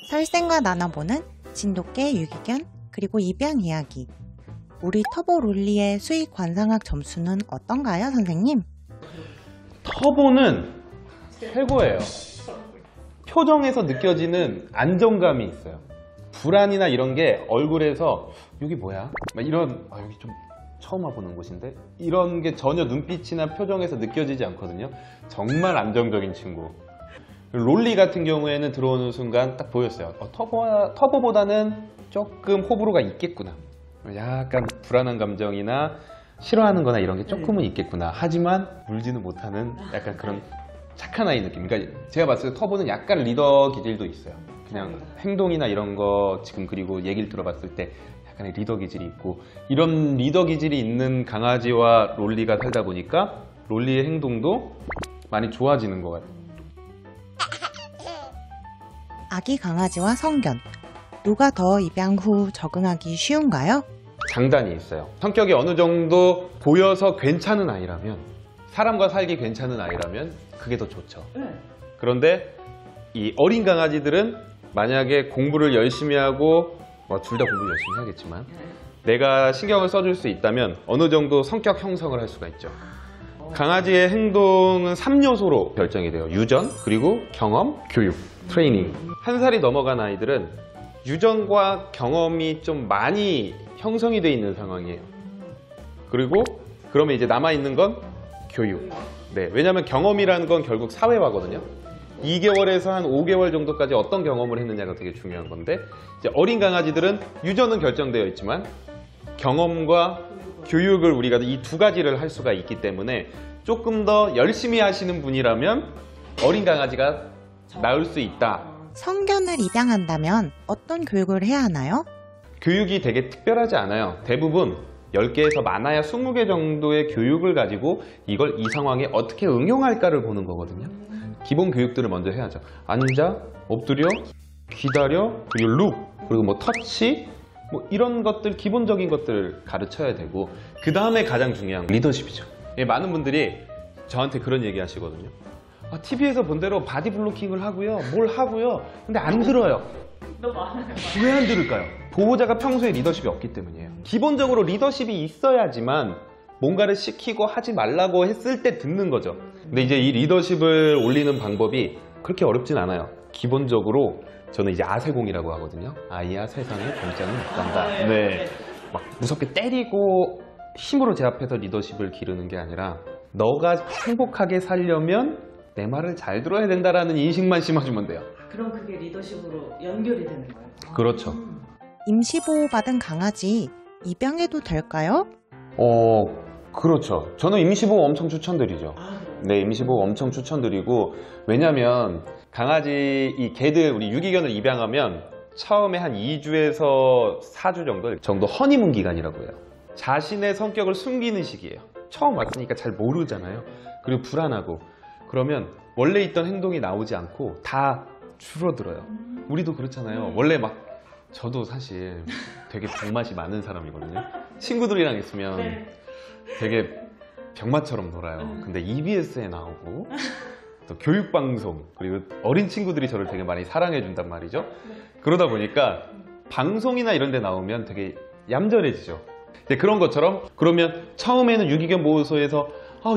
설생과 나눠보는 진돗개 유기견 그리고 입양 이야기. 우리 터보 롤리의 수익 관상학 점수는 어떤가요, 선생님? 터보는 최고예요. 표정에서 느껴지는 안정감이 있어요. 불안이나 이런 게 얼굴에서 여기 뭐야? 막 이런 여기 좀 처음 와보는 곳인데 이런 게 전혀 눈빛이나 표정에서 느껴지지 않거든요. 정말 안정적인 친구. 롤리 같은 경우에는 들어오는 순간 딱 보였어요. 터보보다는 조금 호불호가 있겠구나. 약간 불안한 감정이나 싫어하는 거나 이런 게 조금은 있겠구나. 하지만 물지는 못하는 약간 그런 착한 아이 느낌. 그러니까 제가 봤을 때 터보는 약간 리더 기질도 있어요. 그냥 행동이나 이런 거 지금 그리고 얘기를 들어봤을 때 약간의 리더 기질이 있고, 이런 리더 기질이 있는 강아지와 롤리가 살다 보니까 롤리의 행동도 많이 좋아지는 것 같아요. 아기 강아지와 성견. 누가 더 입양 후 적응하기 쉬운가요? 장단이 있어요. 성격이 어느 정도 보여서 괜찮은 아이라면, 사람과 살기 괜찮은 아이라면 그게 더 좋죠. 그런데 이 어린 강아지들은 만약에 공부를 열심히 하고, 둘 다 공부 열심히 해야겠지만 내가 신경을 써줄 수 있다면 어느 정도 성격 형성을 할 수가 있죠. 강아지의 행동은 3요소로 결정이 돼요. 유전, 그리고 경험, 교육, 트레이닝. 1살이 넘어간 아이들은 유전과 경험이 좀 많이 형성이 돼 있는 상황이에요. 그리고 그러면 이제 남아있는 건 교육. 네, 왜냐하면 경험이라는 건 결국 사회화거든요. 2개월에서 한 5개월 정도까지 어떤 경험을 했느냐가 되게 중요한 건데, 이제 어린 강아지들은 유전은 결정되어 있지만 경험과 교육을 우리가 이 두 가지를 할 수가 있기 때문에 조금 더 열심히 하시는 분이라면 어린 강아지가 나을 수 있다. 성견을 입양한다면 어떤 교육을 해야 하나요? 교육이 되게 특별하지 않아요. 대부분 10개에서 많아야 20개 정도의 교육을 가지고 이걸 이 상황에 어떻게 응용할까를 보는 거거든요. 기본 교육들을 먼저 해야죠. 앉아, 엎드려, 기다려, 그리고 룩, 그리고 뭐 터치, 뭐 이런 것들, 기본적인 것들을 가르쳐야 되고, 그 다음에 가장 중요한 건 리더십이죠. 많은 분들이 저한테 그런 얘기 하시거든요. TV에서 본 대로 바디 블로킹을 하고요, 뭘 하고요, 근데 안 들어요. 왜 안 들을까요? 보호자가 평소에 리더십이 없기 때문이에요. 기본적으로 리더십이 있어야지만 뭔가를 시키고 하지 말라고 했을 때 듣는 거죠. 근데 이제 이 리더십을 올리는 방법이 그렇게 어렵진 않아요. 기본적으로 저는 이제 아세공이라고 하거든요. 아이야 세상에 공짜는 못 간다. 네, 막 무섭게 때리고 힘으로 제 앞에서 리더십을 기르는 게 아니라, 너가 행복하게 살려면 내 말을 잘 들어야 된다라는 인식만 심어주면 돼요. 그럼 그게 리더십으로 연결이 되는 거예요? 그렇죠. 임시보호 받은 강아지 입양해도 될까요? 그렇죠. 저는 임시보호 엄청 추천드리죠. 네, 임시보호 엄청 추천드리고, 왜냐면 강아지, 이 개들, 우리 유기견을 입양하면 처음에 한 2주에서 4주 정도 허니문 기간이라고 해요. 자신의 성격을 숨기는 시기예요. 처음 왔으니까 잘 모르잖아요. 그리고 불안하고, 그러면 원래 있던 행동이 나오지 않고 다 줄어들어요. 우리도 그렇잖아요. 원래 저도 사실 되게 병맛이 많은 사람이거든요. 친구들이랑 있으면 되게 병맛처럼 놀아요. 근데 EBS에 나오고 또 교육방송, 그리고 어린 친구들이 저를 되게 많이 사랑해 준단 말이죠. 그러다 보니까 방송이나 이런 데 나오면 되게 얌전해지죠. 근데 그런 것처럼, 그러면 처음에는 유기견 보호소에서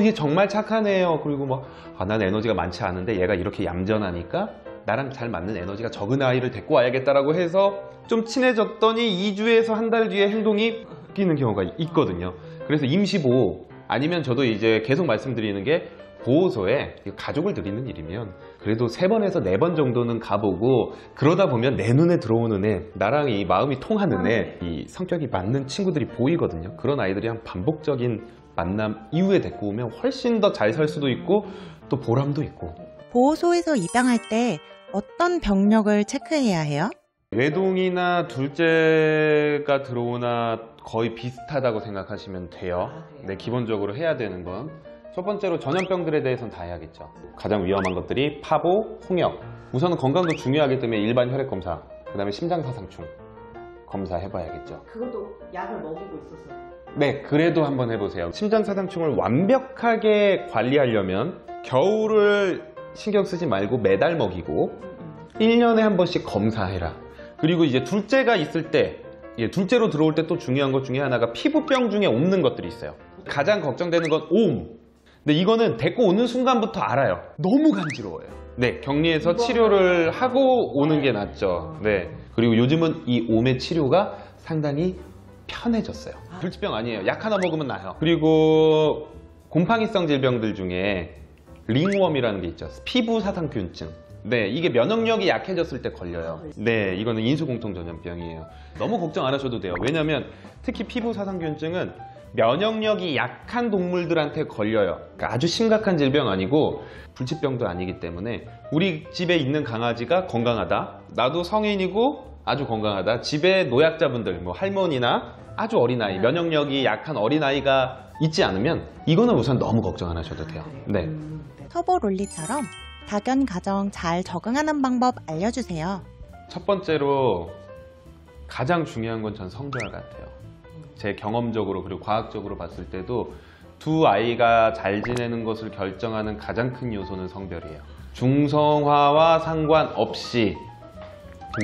얘 정말 착하네요. 그리고 난 에너지가 많지 않은데 얘가 이렇게 얌전하니까 나랑 잘 맞는 에너지가 적은 아이를 데리고 와야겠다라고 해서 좀 친해졌더니 2주에서 한 달 뒤에 행동이 바뀌는 경우가 있거든요. 그래서 임시보호, 아니면 저도 이제 계속 말씀드리는 게, 보호소에 가족을 들이는 일이면 그래도 3번에서 4번 정도는 가보고, 그러다 보면 내 눈에 들어오는 애, 나랑 이 마음이 통하는 애, 이 성격이 맞는 친구들이 보이거든요. 그런 아이들이 한 반복적인 만남 이후에 데리고 오면 훨씬 더 잘 살 수도 있고 또 보람도 있고. 보호소에서 입양할 때 어떤 병력을 체크해야 해요? 외동이나 둘째가 들어오나 거의 비슷하다고 생각하시면 돼요. 네, 기본적으로 해야 되는 건 첫 번째로 전염병들에 대해서는 다 해야겠죠. 가장 위험한 것들이 파보, 홍역. 우선은 건강도 중요하기 때문에 일반 혈액 검사, 그 다음에 심장사상충 검사 해봐야겠죠. 그것도 약을 먹이고 있어서. 네, 그래도 한번 해보세요. 심장사상충을 완벽하게 관리하려면 겨울을 신경 쓰지 말고 매달 먹이고, 1년에 한 번씩 검사해라. 그리고 이제 둘째가 있을 때, 둘째로 들어올 때 또 중요한 것 중에 하나가 피부병 중에 옵는 것들이 있어요. 가장 걱정되는 건 옴. 근데 이거는 데리고 오는 순간부터 알아요. 너무 간지러워요. 네, 격리해서 치료를 하고 오는 게 낫죠. 네. 그리고 요즘은 이 옴의 치료가 상당히 편해졌어요. 불치병 아니에요. 약 하나 먹으면 나요. 그리고 곰팡이성 질병들 중에 링웜이라는 게 있죠. 피부 사상균증. 네, 이게 면역력이 약해졌을 때 걸려요. 네, 이거는 인수공통전염병이에요. 너무 걱정 안 하셔도 돼요. 왜냐면 특히 피부 사상균증은 면역력이 약한 동물들한테 걸려요. 그러니까 아주 심각한 질병 아니고 불치병도 아니기 때문에 우리 집에 있는 강아지가 건강하다. 나도 성인이고 아주 건강하다. 집에 노약자분들, 뭐 할머니나 아주 어린아이, 면역력이 약한 어린아이가 있지 않으면 이거는 우선 너무 걱정 안 하셔도 돼요. 네. 터보롤리처럼 다견 가정 잘 적응하는 방법 알려주세요. 첫 번째로 가장 중요한 건 전 성별 같아요. 제 경험적으로 그리고 과학적으로 봤을 때도 두 아이가 잘 지내는 것을 결정하는 가장 큰 요소는 성별이에요. 중성화와 상관없이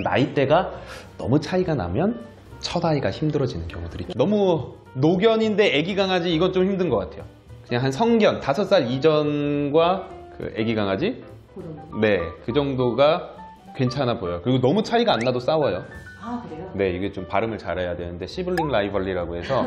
나이대가 너무 차이가 나면 첫 아이가 힘들어지는 경우들이 있죠. 너무 노견인데 애기 강아지 이건 좀 힘든 것 같아요. 그냥 한 성견 5살 이전과 그 애기 강아지 네, 그 정도가 괜찮아 보여요. 그리고 너무 차이가 안 나도 싸워요. 아, 그래요? 네, 이게 좀 발음을 잘해야 되는데 시블링 라이벌리라고 해서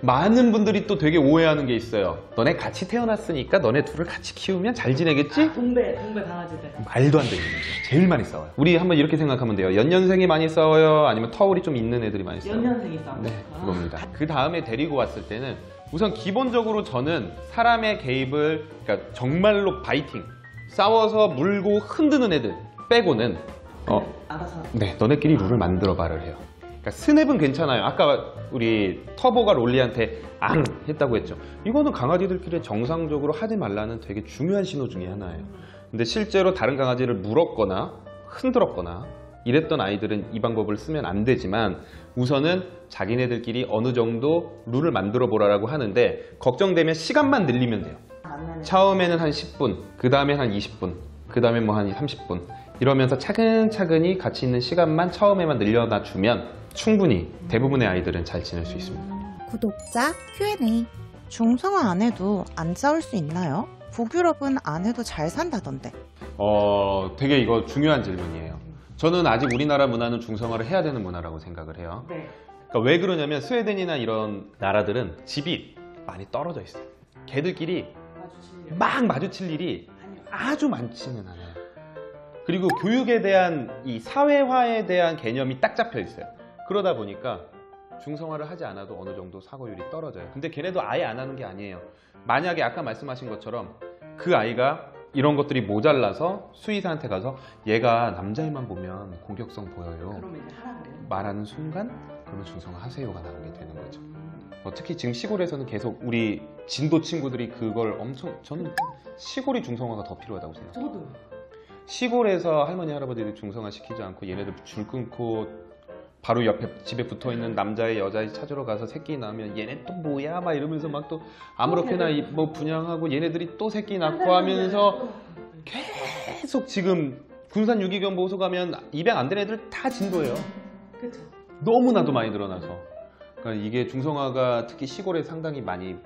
많은 분들이 또 되게 오해하는 게 있어요. 너네 같이 태어났으니까 너네 둘을 같이 키우면 잘 지내겠지? 동배 강아지들. 말도 안 되는 거죠. 제일 많이 싸워요. 우리 한번 이렇게 생각하면 돼요. 연년생이 많이 싸워요? 아니면 터울이 좀 있는 애들이 많이 싸워요? 연년생이 싸워. 네, 그겁니다. 그 다음에 데리고 왔을 때는 우선 기본적으로 저는 사람의 개입을, 그러니까 정말로 바이팅, 싸워서 물고 흔드는 애들 빼고는 알아서. 네, 너네끼리 룰을 만들어봐를 해요. 그러니까 스냅은 괜찮아요. 아까 우리 터보가 롤리한테 앙 했다고 했죠. 이거는 강아지들끼리 정상적으로 하지 말라는 되게 중요한 신호 중에 하나예요. 근데 실제로 다른 강아지를 물었거나 흔들었거나 이랬던 아이들은 이 방법을 쓰면 안 되지만 우선은 자기네들끼리 어느 정도 룰을 만들어 보라고 하는데 걱정되면 시간만 늘리면 돼요. 처음에는 한 10분, 그 다음에 한 20분, 그 다음에 뭐 한 30분 이러면서 차근차근히 같이 있는 시간만 처음에만 늘려놔 주면 충분히 대부분의 아이들은 잘 지낼 수 있습니다. 구독자 Q&A. 중성화 안 해도 안 싸울 수 있나요? 북유럽은 안 해도 잘 산다던데. 되게 이거 중요한 질문이에요. 저는 아직 우리나라 문화는 중성화를 해야 되는 문화라고 생각을 해요. 네. 그러니까 왜 그러냐면 스웨덴이나 이런 나라들은 집이 많이 떨어져 있어요. 걔들끼리 막 마주칠 일이 아주 많지는 않아요. 그리고 교육에 대한 이 사회화에 대한 개념이 딱 잡혀 있어요. 그러다 보니까 중성화를 하지 않아도 어느 정도 사고율이 떨어져요. 근데 걔네도 아예 안 하는 게 아니에요. 만약에 아까 말씀하신 것처럼 그 아이가 이런 것들이 모자라서 수의사한테 가서 얘가 남자애만 보면 공격성 보여요. 그러면 이제 하라 그래요. 말하는 순간 그러면 중성화 하세요가 나오게 되는 거죠. 특히 지금 시골에서는 계속 우리 진도 친구들이 그걸 엄청, 저는 시골이 중성화가 더 필요하다고 생각해요. 저도. 시골에서 할머니 할아버지들 중성화 시키지 않고 얘네들 줄 끊고 바로 옆에 집에 붙어있는 남자애 여자애 찾으러 가서 새끼 낳으면 얘네 또 뭐야 막 이러면서 막 또 아무렇게나 뭐 분양하고 얘네들이 또 새끼 낳고 하면서 계속 지금 군산 유기견 보호소 가면 입양 안 된 애들 다 진도예요. 그렇죠. 너무나도 많이 늘어나서. 그러니까 이게 중성화가 특히 시골에 상당히 많이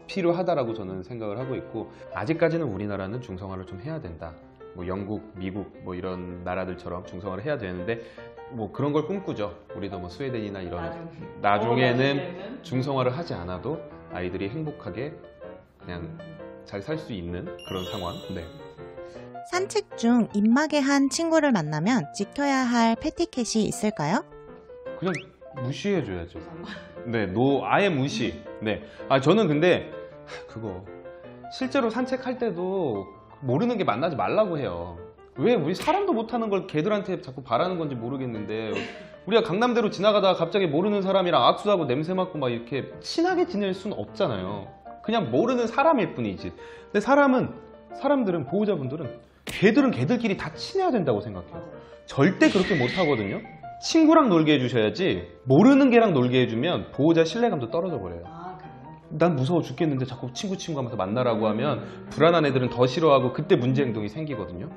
필요하다라고 저는 생각을 하고 있고 아직까지는 우리나라는 중성화를 좀 해야 된다. 뭐 영국, 미국 뭐 이런 나라들처럼 중성화를 해야 되는데 뭐 그런 걸 꿈꾸죠. 우리도 뭐 스웨덴이나 이런 나중에는 중성화를 하지 않아도 아이들이 행복하게 그냥 잘 살 수 있는 그런 상황. 네. 산책 중 입마개 한 친구를 만나면 지켜야 할 패티켓이 있을까요? 그냥 무시해줘야죠. 네, 아예 무시. 네. 저는 근데 그거 실제로 산책할 때도 모르는 게 만나지 말라고 해요. 왜 우리 사람도 못하는 걸 걔들한테 자꾸 바라는 건지 모르겠는데 우리가 강남대로 지나가다가 갑자기 모르는 사람이랑 악수하고 냄새 맡고 막 이렇게 친하게 지낼 수는 없잖아요. 그냥 모르는 사람일 뿐이지. 근데 사람들은 보호자분들은 걔들은 걔들끼리 다 친해야 된다고 생각해요. 절대 그렇게 못하거든요. 친구랑 놀게 해주셔야지 모르는 걔랑 놀게 해주면 보호자 신뢰감도 떨어져 버려요. 난 무서워 죽겠는데 자꾸 친구 하면서 만나라고 하면 불안한 애들은 더 싫어하고 그때 문제 행동이 생기거든요.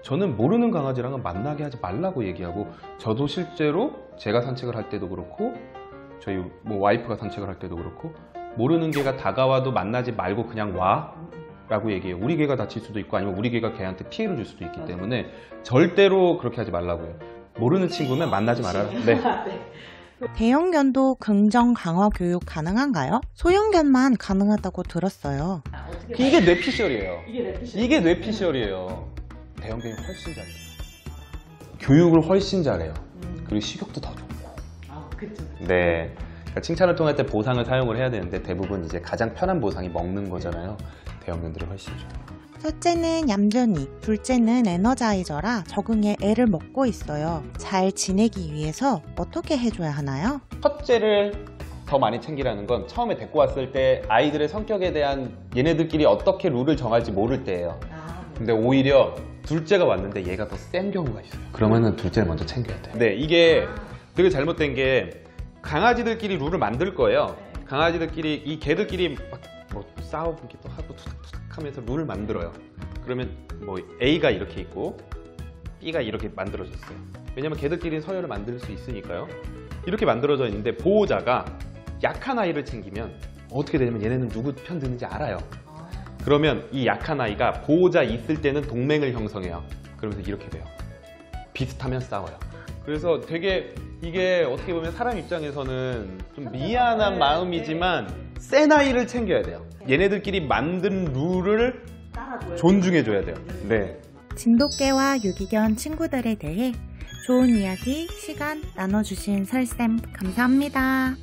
저는 모르는 강아지랑은 만나게 하지 말라고 얘기하고, 저도 실제로 제가 산책을 할 때도 그렇고 저희 뭐 와이프가 산책을 할 때도 그렇고 모르는 개가 다가와도 만나지 말고 그냥 와 라고 얘기해요. 우리 개가 다칠 수도 있고 아니면 우리 개가 걔한테 피해를 줄 수도 있기 때문에 절대로 그렇게 하지 말라고요. 모르는 친구면 만나지 말아요. 네. 대형견도 긍정 강화 교육 가능한가요? 소형견만 가능하다고 들었어요. 어떻게 이게 뇌피셜이에요. 이게 내 뜻이 이게 뇌피셜이에요. 대형견이 훨씬 잘해요. 교육을 훨씬 잘해요. 그리고 식욕도 더 좋고. 그쵸. 네. 그러니까 칭찬을 통할 때 보상을 사용을 해야 되는데 대부분 이제 가장 편한 보상이 먹는 거잖아요. 대형견들이 훨씬 좋아요. 첫째는 얌전히, 둘째는 에너자이저라 적응에 애를 먹고 있어요. 잘 지내기 위해서 어떻게 해줘야 하나요? 첫째를 더 많이 챙기라는 건 처음에 데리고 왔을 때 아이들의 성격에 대한 얘네들끼리 어떻게 룰을 정할지 모를 때예요. 근데 오히려 둘째가 왔는데 얘가 더 센 경우가 있어요. 그러면은 둘째를 먼저 챙겨야 돼요. 네, 이게 되게 잘못된 게 강아지들끼리 룰을 만들 거예요. 강아지들끼리 이 개들끼리 막 뭐 싸우기도 하고 투닥투닥 하면서 룰을 만들어요. 그러면 뭐 A가 이렇게 있고 B가 이렇게 만들어졌어요. 왜냐면 개들끼리 서열을 만들 수 있으니까요. 이렇게 만들어져 있는데 보호자가 약한 아이를 챙기면 어떻게 되냐면 얘네는 누구 편 드는지 알아요. 그러면 이 약한 아이가 보호자 있을 때는 동맹을 형성해요. 그러면서 이렇게 돼요. 비슷하면 싸워요. 그래서 되게 이게 어떻게 보면 사람 입장에서는 좀 미안한 마음이지만 센 아이를 챙겨야 돼요. 얘네들끼리 만든 룰을 따라줘야 존중해줘야 돼요. 네. 진돗개와 유기견 친구들에 대해 좋은 이야기, 시간 나눠주신 설쌤 감사합니다.